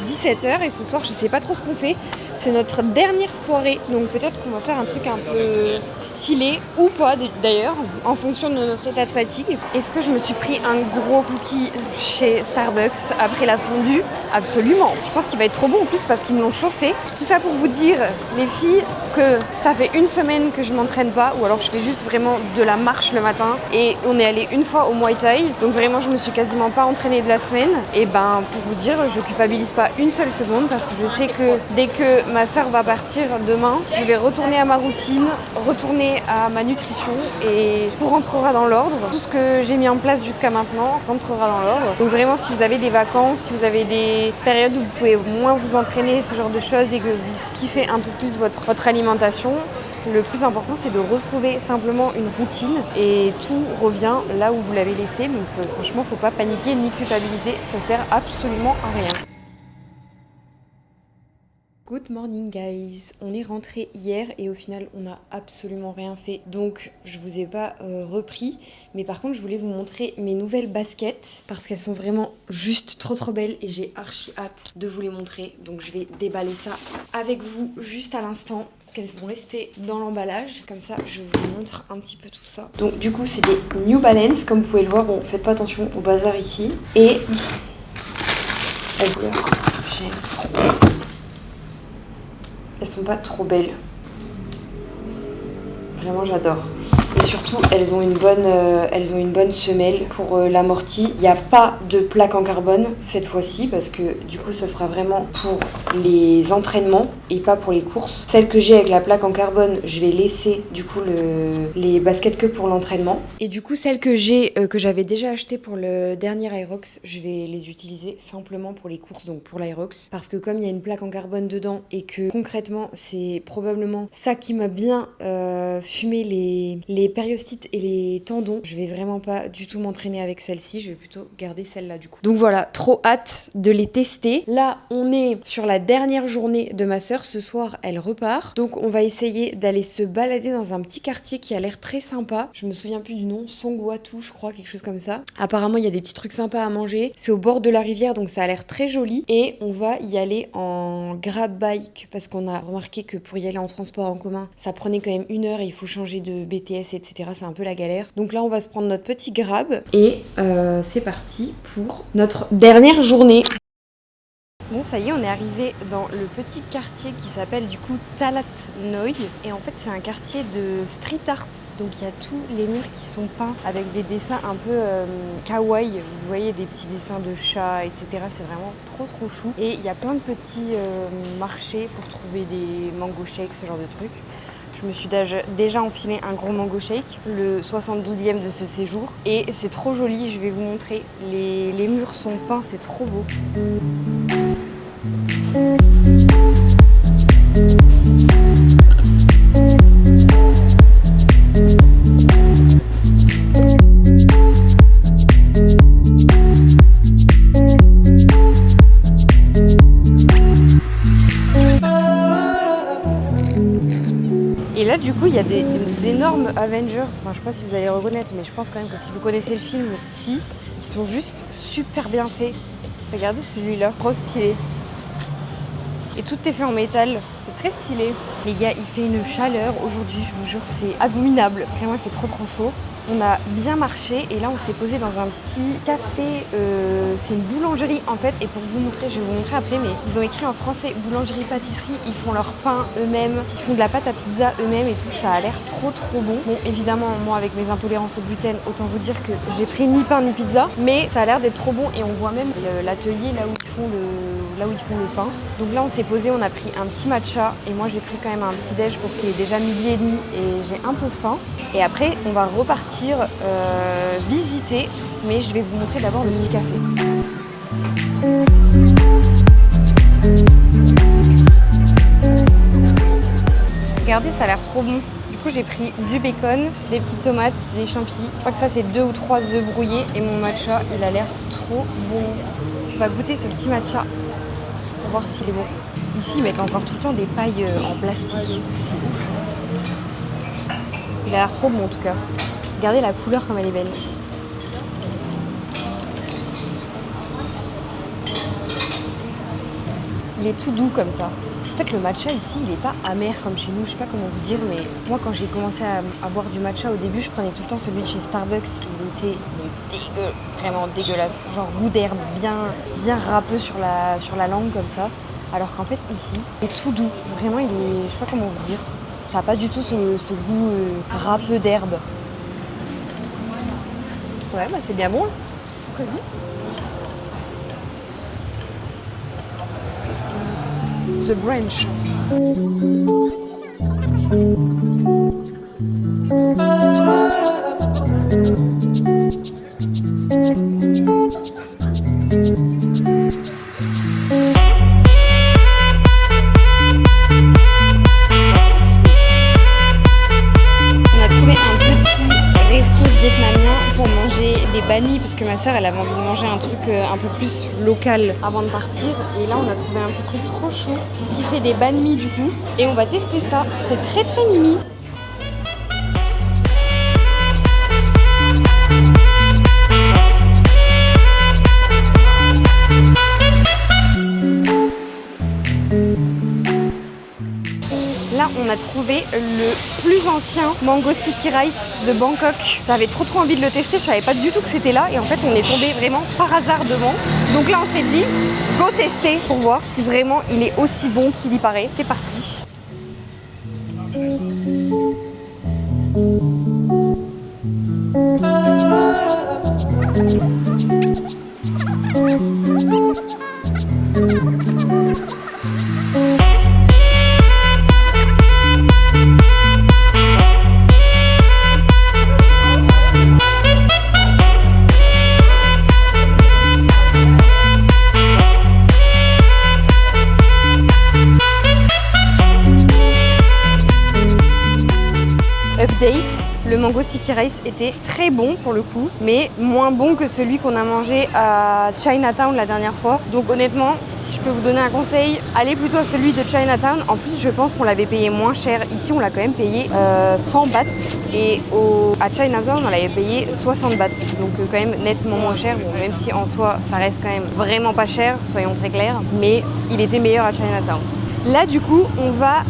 17h et ce soir je sais pas trop ce qu'on fait. C'est notre dernière soirée, donc peut-être qu'on va faire un truc un peu stylé ou pas d'ailleurs, en fonction de notre état de fatigue. Est-ce que je me suis pris un gros cookie chez Starbucks après la fondue? Absolument. Je pense qu'il va être trop bon en plus parce qu'ils me l'ont chauffé. Tout ça pour vous dire, les filles, que ça fait une semaine que je m'entraîne pas ou alors je fais juste vraiment de la marche le matin. Et on est allé une fois au Muay Thai, donc vraiment je me suis quasiment pas entraînée de la semaine. Et ben pour vous dire, je culpabilise pas une seule seconde parce que je sais que dès que ma soeur va partir demain, je vais retourner à ma routine, retourner à ma nutrition et tout rentrera dans l'ordre. Tout ce que j'ai mis en place jusqu'à maintenant rentrera dans l'ordre. Donc vraiment si vous avez des vacances, si vous avez des périodes où vous pouvez moins vous entraîner, ce genre de choses et que vous kiffez un peu plus votre alimentation, le plus important c'est de retrouver simplement une routine et tout revient là où vous l'avez laissé. Donc franchement faut pas paniquer ni culpabiliser, ça sert absolument à rien. Good morning guys, on est rentré hier et au final on n'a absolument rien fait, donc je vous ai pas repris, mais par contre je voulais vous montrer mes nouvelles baskets parce qu'elles sont vraiment juste trop belles et j'ai archi hâte de vous les montrer. Donc je vais déballer ça avec vous juste à l'instant parce qu'elles vont rester dans l'emballage, comme ça je vous montre un petit peu tout ça. Donc du coup c'est des New Balance, comme vous pouvez le voir, bon faites pas attention au bazar ici, et elles sont pas trop belles. Vraiment j'adore. Et surtout, elles ont une bonne semelle pour l'amorti. Il n'y a pas de plaque en carbone cette fois-ci parce que du coup, ça sera vraiment pour les entraînements et pas pour les courses. Celle que j'ai avec la plaque en carbone, je vais laisser du coup les baskets que pour l'entraînement. Et du coup, celles que j'ai, que j'avais déjà achetées pour le dernier Aerox, je vais les utiliser simplement pour les courses, donc pour l'Aerox. Parce que comme il y a une plaque en carbone dedans et que concrètement, c'est probablement ça qui m'a bien fumé les périostites et les tendons, je vais vraiment pas du tout m'entraîner avec celle-ci, je vais plutôt garder celle-là du coup. Donc voilà, trop hâte de les tester. Là, on est sur la dernière journée de ma sœur. Ce soir, elle repart. Donc on va essayer d'aller se balader dans un petit quartier qui a l'air très sympa. Je me souviens plus du nom, Songwatu, je crois, quelque chose comme ça. Apparemment, il y a des petits trucs sympas à manger. C'est au bord de la rivière, donc ça a l'air très joli. Et on va y aller en grab bike parce qu'on a remarqué que pour y aller en transport en commun, ça prenait quand même 1 heure et il faut changer de BTS, etc. C'est un peu la galère. Donc là, on va se prendre notre petit grab et c'est parti pour notre dernière journée. Bon, ça y est, on est arrivé dans le petit quartier qui s'appelle du coup Talat Noy. Et en fait, c'est un quartier de street art. Donc il y a tous les murs qui sont peints avec des dessins un peu kawaii. Vous voyez, des petits dessins de chats, etc. C'est vraiment trop chou. Et il y a plein de petits marchés pour trouver des mango shakes, ce genre de trucs. Je me suis déjà enfilé un gros mango shake, le 72e de ce séjour. Et c'est trop joli, je vais vous montrer. Les murs sont peints, c'est trop beau. Et là, du coup, il y a des énormes Avengers. Enfin, je sais pas si vous allez reconnaître, mais je pense quand même que si vous connaissez le film, si, ils sont juste super bien faits. Regardez celui-là, trop stylé. Et tout est fait en métal, c'est très stylé. Les gars, il fait une chaleur aujourd'hui, je vous jure, c'est abominable. Vraiment, il fait trop chaud. On a bien marché et là, on s'est posé dans un petit café. C'est une boulangerie en fait. Et pour vous montrer, je vais vous montrer après, mais ils ont écrit en français boulangerie-pâtisserie. Ils font leur pain eux-mêmes, ils font de la pâte à pizza eux-mêmes et tout. Ça a l'air trop bon. Bon, évidemment, moi, avec mes intolérances au gluten, autant vous dire que j'ai pris ni pain ni pizza. Mais ça a l'air d'être trop bon et on voit même l'atelier là où ils font le pain. Donc là, on s'est posé, on a pris un petit matcha et moi, j'ai pris quand même un petit déj parce qu'il est déjà 12h30 et j'ai un peu faim. Et après, on va repartir visiter, mais je vais vous montrer d'abord le petit café. Regardez, ça a l'air trop bon. Du coup, j'ai pris du bacon, des petites tomates, des champignons. Je crois que ça, c'est 2 ou 3 œufs brouillés et mon matcha, il a l'air trop bon. On va goûter ce petit matcha pour voir s'il est bon. Ici, ils mettent encore tout le temps des pailles en plastique. C'est ouf. Il a l'air trop bon en tout cas. Regardez la couleur comme elle est belle. Il est tout doux comme ça. En fait, le matcha ici, il n'est pas amer comme chez nous. Je sais pas comment vous dire, mais moi, quand j'ai commencé à boire du matcha au début, je prenais tout le temps celui de chez Starbucks. Il était vraiment dégueulasse. Genre goût d'herbe, bien râpeux sur la langue comme ça. Alors qu'en fait, ici, il est tout doux. Vraiment, il est, je sais pas comment vous dire. Ça n'a pas du tout ce goût râpeux d'herbe. Ouais, bah c'est bien bon. Très bon. The Branch. Pour manger des banh mi parce que ma soeur elle avait envie de manger un truc un peu plus local avant de partir et là on a trouvé un petit truc trop chou qui fait des banh mi du coup et on va tester ça, c'est très mimi. Là, on a trouvé le plus ancien mango sticky rice de Bangkok. J'avais trop envie de le tester, je savais pas du tout que c'était là. Et en fait, on est tombé vraiment par hasard devant. Donc là, on s'est dit, go tester pour voir si vraiment il est aussi bon qu'il y paraît. C'est parti. Update, le mango sticky rice était très bon pour le coup, mais moins bon que celui qu'on a mangé à Chinatown la dernière fois. Donc honnêtement, si je peux vous donner un conseil, allez plutôt à celui de Chinatown. En plus, je pense qu'on l'avait payé moins cher. Ici, on l'a quand même payé 100 bahts et à Chinatown, on l'avait payé 60 bahts. Donc quand même nettement moins cher. Bon, même si en soi, ça reste quand même vraiment pas cher, soyons très clairs, mais il était meilleur à Chinatown. Là du coup on va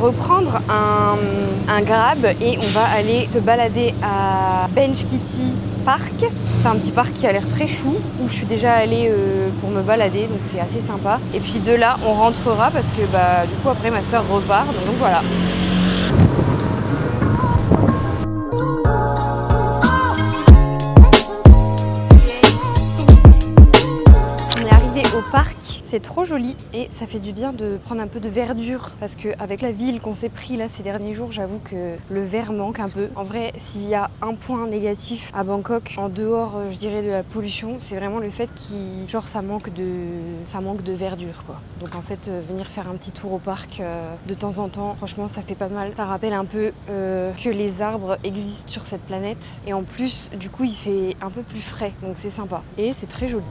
reprendre un grab et on va aller te balader à Bench Kitty Park. C'est un petit parc qui a l'air très chou où je suis déjà allée pour me balader, donc c'est assez sympa. Et puis de là on rentrera parce que du coup après ma soeur repart, donc voilà. On est arrivé au parc. C'est trop joli et ça fait du bien de prendre un peu de verdure parce qu'avec la ville qu'on s'est pris là ces derniers jours, j'avoue que le vert manque un peu. En vrai, s'il y a un point négatif à Bangkok, en dehors je dirais de la pollution, c'est vraiment le fait ça manque de verdure quoi. Donc en fait venir faire un petit tour au parc de temps en temps, franchement ça fait pas mal. Ça rappelle un peu que les arbres existent sur cette planète et en plus du coup il fait un peu plus frais donc c'est sympa et c'est très joli.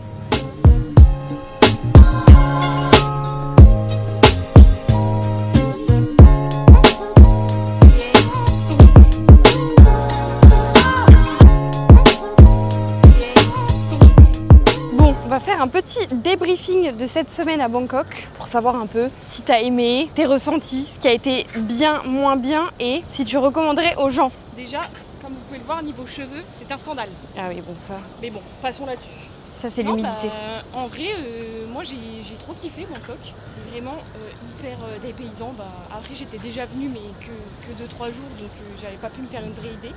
Un petit débriefing de cette semaine à Bangkok pour savoir un peu si t'as aimé, tes ressentis, ce qui a été bien, moins bien et si tu recommanderais aux gens. Déjà, comme vous pouvez le voir, niveau cheveux, c'est un scandale. Ah oui, bon ça. Mais bon, passons là-dessus. Ça c'est l'humidité. En vrai, moi j'ai trop kiffé Bangkok. C'est vraiment hyper dépaysant. Après j'étais déjà venue mais que 2-3 jours donc j'avais pas pu me faire une vraie idée.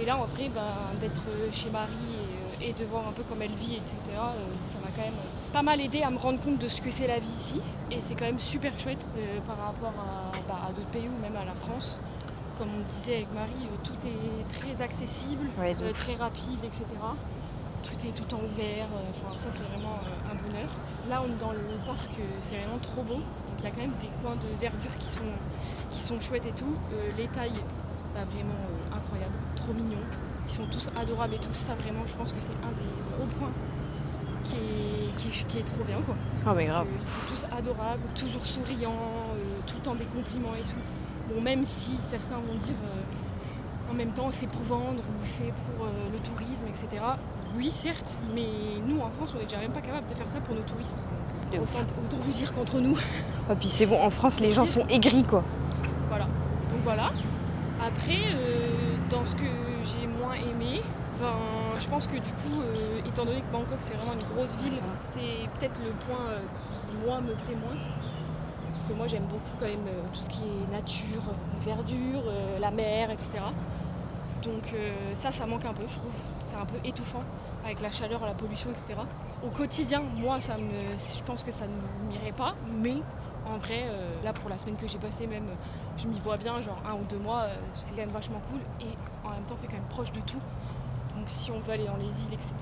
Et là en vrai d'être chez Marie et de voir un peu comme elle vit, etc. Ça m'a quand même pas mal aidé à me rendre compte de ce que c'est la vie ici. Et c'est quand même super chouette par rapport à d'autres pays ou même à la France. Comme on disait avec Marie, tout est très accessible, ouais, très rapide, etc. Tout est tout en ouvert, ça c'est vraiment un bonheur. Là on est dans le parc, c'est vraiment trop beau. Donc il y a quand même des coins de verdure qui sont chouettes et tout. Les tailles, vraiment incroyables, trop mignons. Ils sont tous adorables et tout ça, vraiment je pense que c'est un des gros points qui est trop bien quoi. Oh mais grave. Ils sont tous adorables, toujours souriants, tout le temps des compliments et tout. Bon même si certains vont dire en même temps c'est pour vendre ou c'est pour le tourisme etc. Oui certes, mais nous en France on est déjà même pas capable de faire ça pour nos touristes. Donc, autant vous dire qu'entre nous. Oh, puis c'est bon, en France les gens sont aigris quoi. Voilà, donc voilà. Après, dans ce que j'ai moins aimé, je pense que du coup, étant donné que Bangkok c'est vraiment une grosse ville, c'est peut-être le point qui moi me plaît moins. Parce que moi j'aime beaucoup quand même tout ce qui est nature, verdure, la mer, etc. Donc ça manque un peu je trouve. C'est un peu étouffant avec la chaleur, la pollution, etc. Au quotidien, moi je pense que ça ne m'irait pas, mais en vrai, là pour la semaine que j'ai passée même, je m'y vois bien, genre 1 ou 2 mois, c'est quand même vachement cool et en même temps c'est quand même proche de tout. Donc si on veut aller dans les îles, etc.,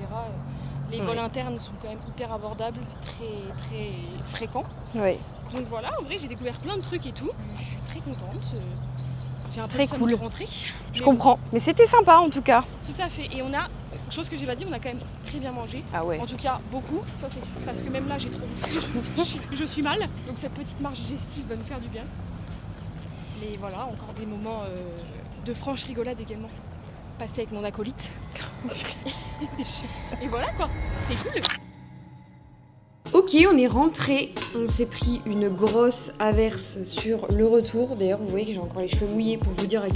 les vols internes sont quand même hyper abordables, très très fréquents. Ouais. Donc voilà, en vrai j'ai découvert plein de trucs et tout. Je suis très contente. J'ai un peu très de somme cool de rentrer. Je comprends. Mais c'était sympa en tout cas. Tout à fait. Et on a, chose que j'ai pas dit, on a quand même très bien mangé. Ah ouais. En tout cas, beaucoup. Ça c'est sûr. Parce que même là, j'ai trop bouffé. Je suis mal. Donc cette petite marche digestive va nous faire du bien. Mais voilà, encore des moments de franche rigolade également. Passé avec mon acolyte. Et voilà quoi. C'était cool. Ok, on est rentré. On s'est pris une grosse averse sur le retour. D'ailleurs, vous voyez que j'ai encore les cheveux mouillés pour vous dire à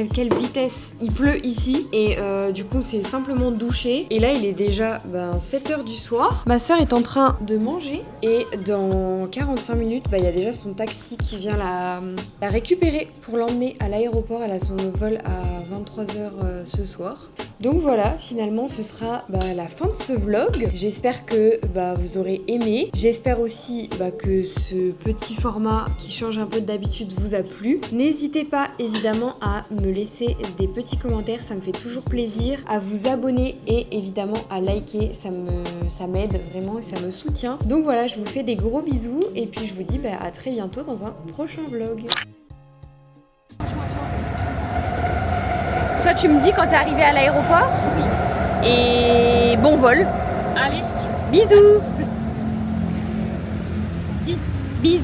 quelle vitesse il pleut ici. Et du coup, c'est simplement douché. Et là, il est déjà 7h du soir. Ma soeur est en train de manger. Et dans 45 minutes, il y a déjà son taxi qui vient la récupérer pour l'emmener à l'aéroport. Elle a son vol à 23h ce soir. Donc voilà, finalement, ce sera la fin de ce vlog. J'espère que vous aurez aimé. J'espère aussi que ce petit format qui change un peu d'habitude vous a plu. N'hésitez pas évidemment à me laisser des petits commentaires, ça me fait toujours plaisir. À vous abonner et évidemment à liker, ça m'aide vraiment et ça me soutient. Donc voilà, je vous fais des gros bisous et puis je vous dis à très bientôt dans un prochain vlog. Toi, tu me dis quand t'es arrivé à l'aéroport. Oui. Et bon vol. Allez, bisous. Bis.